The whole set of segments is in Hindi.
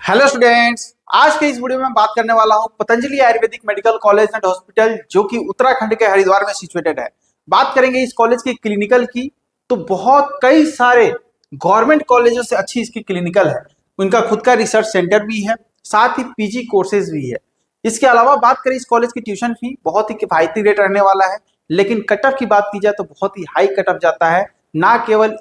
हेलो स्टूडेंट्स, आज के इस वीडियो में मैं बात करने वाला हूं Patanjali Ayurvedic medical college and hospital जो कि उत्तराखंड के हरिद्वार में सिचुएटेड है। बात करेंगे इस कॉलेज की क्लिनिकल की, तो बहुत कई सारे गवर्नमेंट कॉलेजों से अच्छी इसकी क्लिनिकल है। उनका खुद का रिसर्च सेंटर भी है, साथ ही पीजी कोर्सेज भी है। इसके अलावा बात करें इस कॉलेज की ट्यूशन फी बहुत ही किफायती रेट रहने वाला है, लेकिन कट ऑफ की बात की जाए तो बहुत ही हाई कट ऑफ जाता है। ना केवल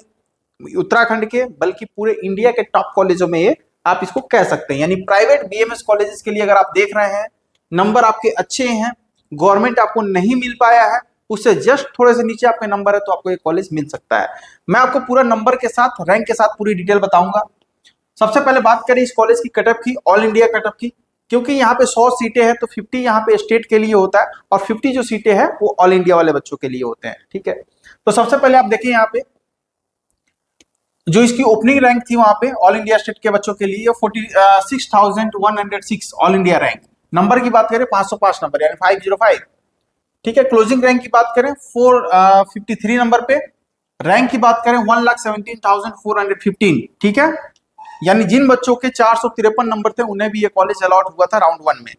उत्तराखंड के बल्कि पूरे इंडिया के टॉप कॉलेजों में ये आप इसको कह सकते हैं। यानी प्राइवेट बीएमएस कॉलेजेस के लिए अगर आप देख रहे हैं, नंबर आपके अच्छे हैं, गवर्नमेंट आपको नहीं मिल पाया है, उससे जस्ट थोड़े से नीचे आपके नंबर है, तो आपको ये कॉलेज मिल सकता है। मैं आपको पूरा नंबर के साथ, रैंक के साथ पूरी डिटेल बताऊंगा। सबसे पहले बात करें इस कॉलेज की कटअप की, ऑल इंडिया कटअप की, क्योंकि यहाँ पे 100 सीटें हैं तो 50 यहाँ पे स्टेट के लिए होता है और 50 जो सीटें हैं वो ऑल इंडिया वाले बच्चों के लिए होते हैं। ठीक है, तो सबसे पहले आप देखिए यहाँ पे जो इसकी ओपनिंग रैंक थी वहां पे ऑल इंडिया स्टेट के बच्चों के लिए 46,106 ऑल इंडिया रैंक। नंबर की बात करें 505 नंबर यानी 505। ठीक है, क्लोजिंग रैंक की बात करें 453 नंबर पे। रैंक की बात करें 1,17,415। ठीक है, यानी जिन बच्चों के 453 नंबर थे उन्हें भी ये कॉलेज अलॉट हुआ था राउंड 1 में।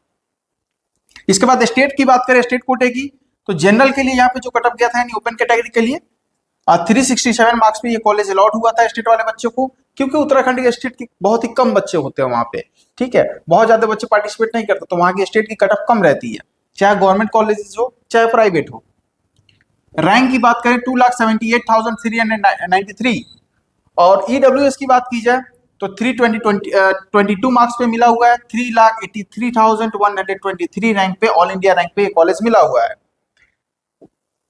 इसके बाद स्टेट की बात करें, स्टेट कोटे की, तो जनरल के लिए यहाँ पे जो कटअप गया था यानी ओपन कैटेगरी के लिए 367 मार्क्स पे ये कॉलेज अलॉट हुआ था स्टेट वाले बच्चों को, क्योंकि उत्तराखंड के स्टेट के बहुत ही कम बच्चे होते हैं वहां पे। ठीक है, बहुत ज्यादा बच्चे पार्टिसिपेट नहीं करते, तो वहां की स्टेट की कट ऑफ कम रहती है, चाहे गवर्नमेंट कॉलेज हो चाहे प्राइवेट हो। रैंक की बात करें 2,78,393 और ईडब्ल्यूएस की बात की जाए तो 322 मार्क्स पे मिला हुआ है। 3,83,123 रैंक पे, ऑल इंडिया रैंक पे ये कॉलेज मिला हुआ है।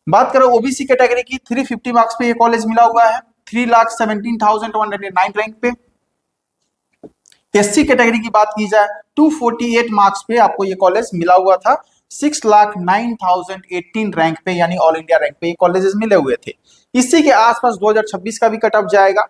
बात करो ओबीसी कैटेगरी की, 350 मार्क्स पे ये कॉलेज मिला हुआ है 3,17,109 रैंक पे। एससी कैटेगरी की बात की जाए 248 मार्क्स पे आपको ये कॉलेज मिला हुआ था 6,09,018 रैंक पे, यानी ऑल इंडिया रैंक पे ये कॉलेजेस मिले हुए थे। इसी के आसपास 2026 का भी कट ऑफ जाएगा,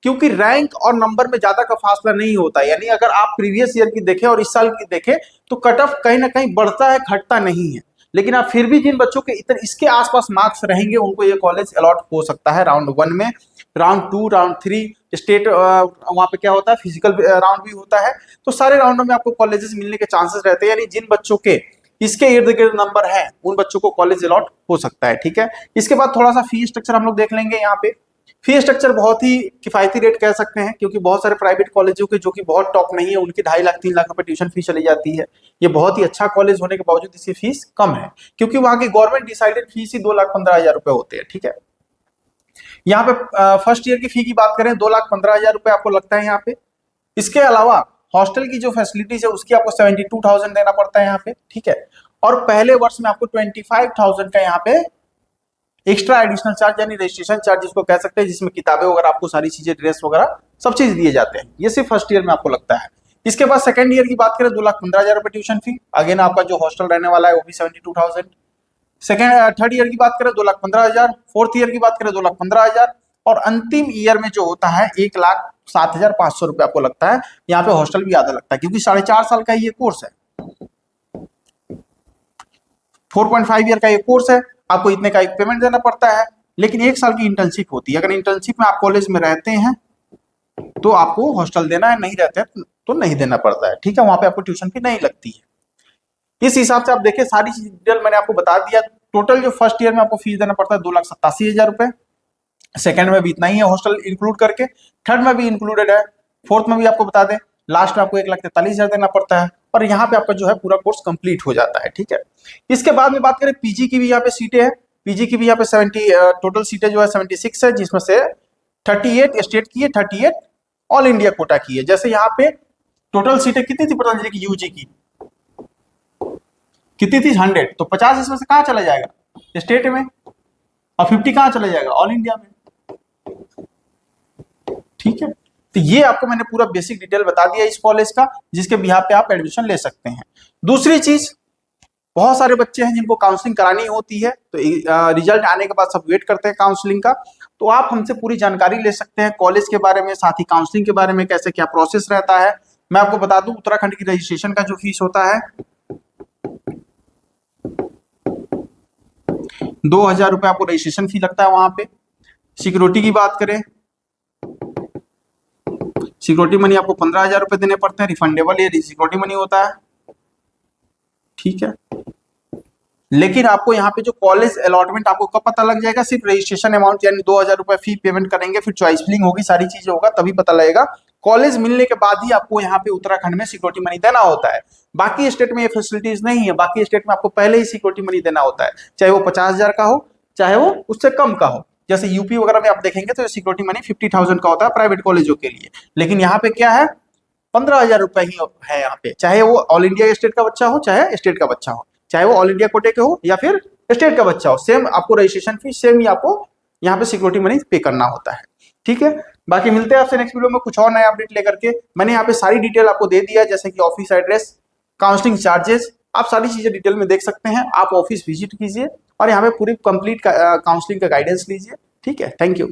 क्योंकि रैंक और नंबर में ज्यादा का फासला नहीं होता। यानी अगर आप प्रीवियस ईयर की देखें और इस साल की देखें तो कट ऑफ कहीं ना कहीं बढ़ता है, घटता नहीं है। लेकिन आप फिर भी जिन बच्चों के इतने इसके आसपास मार्क्स रहेंगे उनको ये कॉलेज अलॉट हो सकता है राउंड 1 में। राउंड 2, राउंड 3 स्टेट वहां पे क्या होता है, फिजिकल राउंड भी होता है, तो सारे राउंडों में आपको कॉलेजेस मिलने के चांसेस रहते हैं। यानी जिन बच्चों के इसके इर्द गिर्द नंबर है उन बच्चों को कॉलेज अलॉट हो सकता है। ठीक है, इसके बाद थोड़ा सा फी स्ट्रक्चर हम लोग देख लेंगे। यहाँ पे फी स्ट्रक्चर बहुत ही किफायती रेट कह सकते हैं, क्योंकि बहुत सारे प्राइवेट कॉलेजों के जो कि बहुत टॉप नहीं है उनकी 2.5 लाख 3 लाख रुपए ट्यूशन फीस चली जाती है। ये बहुत ही अच्छा कॉलेज होने के बावजूद इसकी फीस कम है, क्योंकि वहां की गवर्नमेंट डिसाइडेड फीस ही 2,15,000 रुपए होते हैं। ठीक है, यहाँ पे फर्स्ट ईयर की फी की बात करें 2,15,000 रुपए आपको लगता है यहाँ पे। इसके अलावा हॉस्टल की जो फैसिलिटीज है उसकी आपको 72,000 देना पड़ता है यहाँ पे। ठीक है, और पहले वर्ष में आपको 25,000 का यहाँ पे एक्स्ट्रा एडिशनल चार्ज यानी रजिस्ट्रेशन चार्ज जिसको कह सकते हैं, जिसमें किताबें वगैरह आपको सारी चीजें, ड्रेस वगैरह सब चीज दिए जाते हैं। ये सिर्फ फर्स्ट ईयर में आपको लगता है। इसके बाद सेकंड ईयर की बात करें 2,15,000 रुपए ट्यूशन फी, अगेन आपका जो हॉस्टल रहने वाला है वो भी 72,000। सेकंड थर्ड ईयर की बात करें 2,15,000, फोर्थ ईयर की बात करें 2,15,000 और अंतिम ईयर में जो होता है 1,07,500 रुपए आपको लगता है। यहाँ पे हॉस्टल भी आधा लगता है, क्योंकि 4.5 साल का ये कोर्स है, 4.5 ईयर का ये कोर्स है, आपको इतने का एक पेमेंट देना पड़ता है। लेकिन 1 साल की इंटर्नशिप होती है, अगर इंटर्नशिप में आप कॉलेज में रहते हैं तो आपको हॉस्टल देना है, नहीं रहते हैं तो नहीं देना पड़ता है। ठीक है, वहां पे आपको ट्यूशन फी नहीं लगती है। इस हिसाब से आप देखिए, सारी चीज डिटेल मैंने आपको बता दिया। टोटल जो फर्स्ट ईयर में आपको फीस देना पड़ता है 2,87,000 रुपए, सेकंड में भी इतना ही है हॉस्टल इंक्लूड करके, थर्ड में भी इंक्लूडेड है, फोर्थ में भी आपको बता दें, लास्ट में आपको 1,43,000 देना पड़ता है, और यहाँ पे आपका जो है पूरा कोर्स कंप्लीट हो जाता है। ठीक है, इसके बाद में बात करें पीजी की भी यहाँ पे सीटें हैं। पीजी की भी यहाँ पे 70 टोटल सीटें जो है 76 है, जिसमें से 38 स्टेट की है, 38 ऑल इंडिया कोटा की है। जैसे यहाँ पे टोटल सीटें कितनी थी पतंजलि की यूजी की, कितनी थी 100, तो 50 इसमें से कहाँ चला जाएगा स्टेट में, और 50 कहाँ चला जाएगा ऑल इंडिया में। ठीक है, तो ये आपको मैंने पूरा बेसिक डिटेल बता दिया इस कॉलेज का, जिसके बिहार पे आप एडमिशन ले सकते हैं। दूसरी चीज, बहुत सारे बच्चे हैं जिनको काउंसलिंग करानी होती है, तो रिजल्ट आने के बाद सब वेट करते हैं काउंसलिंग का, तो आप हमसे पूरी जानकारी ले सकते हैं कॉलेज के बारे में, साथ ही काउंसलिंग के बारे में, कैसे क्या प्रोसेस रहता है। मैं आपको बता दूं, उत्तराखंड की रजिस्ट्रेशन का जो फीस होता है 2,000 रुपए आपको रजिस्ट्रेशन फी लगता है वहां पे। सिक्योरिटी की बात करें, सिक्योरिटी मनी आपको 15,000 रुपए देने पड़ते हैं, रिफंडेबल ये सिक्योरिटी मनी होता है, ठीक है। लेकिन आपको यहाँ पे जो कॉलेज अलॉटमेंट आपको कब पता लग जाएगा, सिर्फ रजिस्ट्रेशन अमाउंट यानी 2,000 रुपए फी पेमेंट करेंगे, फिर चॉइस फिलिंग होगी, सारी चीजें होगा, तभी पता लगेगा। कॉलेज मिलने के बाद ही आपको यहाँ पे उत्तराखंड में सिक्योरिटी मनी देना होता है। बाकी स्टेट में ये फैसिलिटीज नहीं है, बाकी स्टेट में आपको पहले ही सिक्योरिटी मनी देना होता है, चाहे वो 50,000 का हो, चाहे वो उससे कम का हो। जैसे यूपी वगैरह में आप देखेंगे तो सिक्योरिटी मनी 50,000 का होता है प्राइवेट कॉलेजों के लिए, लेकिन यहाँ पे क्या है, 15,000 रुपए ही है यहाँ पे, चाहे वो ऑल इंडिया स्टेट का बच्चा हो, चाहे स्टेट का बच्चा हो, चाहे वो ऑल इंडिया कोटे के हो या फिर स्टेट का बच्चा हो, सेम आपको रजिस्ट्रेशन फीस सेम ही आपको यहाँ पे सिक्योरिटी मनी पे करना होता है, ठीक है। बाकी मिलते हैं आपसे नेक्स्ट वीडियो में कुछ और नया अपडेट लेकर के। मैंने यहाँ पे सारी डिटेल आपको दे दिया, जैसे कि ऑफिस एड्रेस, काउंसलिंग चार्जेस, आप सारी चीजें डिटेल में देख सकते हैं। आप ऑफिस विजिट कीजिए और यहाँ पे पूरी कंप्लीट काउंसलिंग का गाइडेंस लीजिए, ठीक है। Thank you.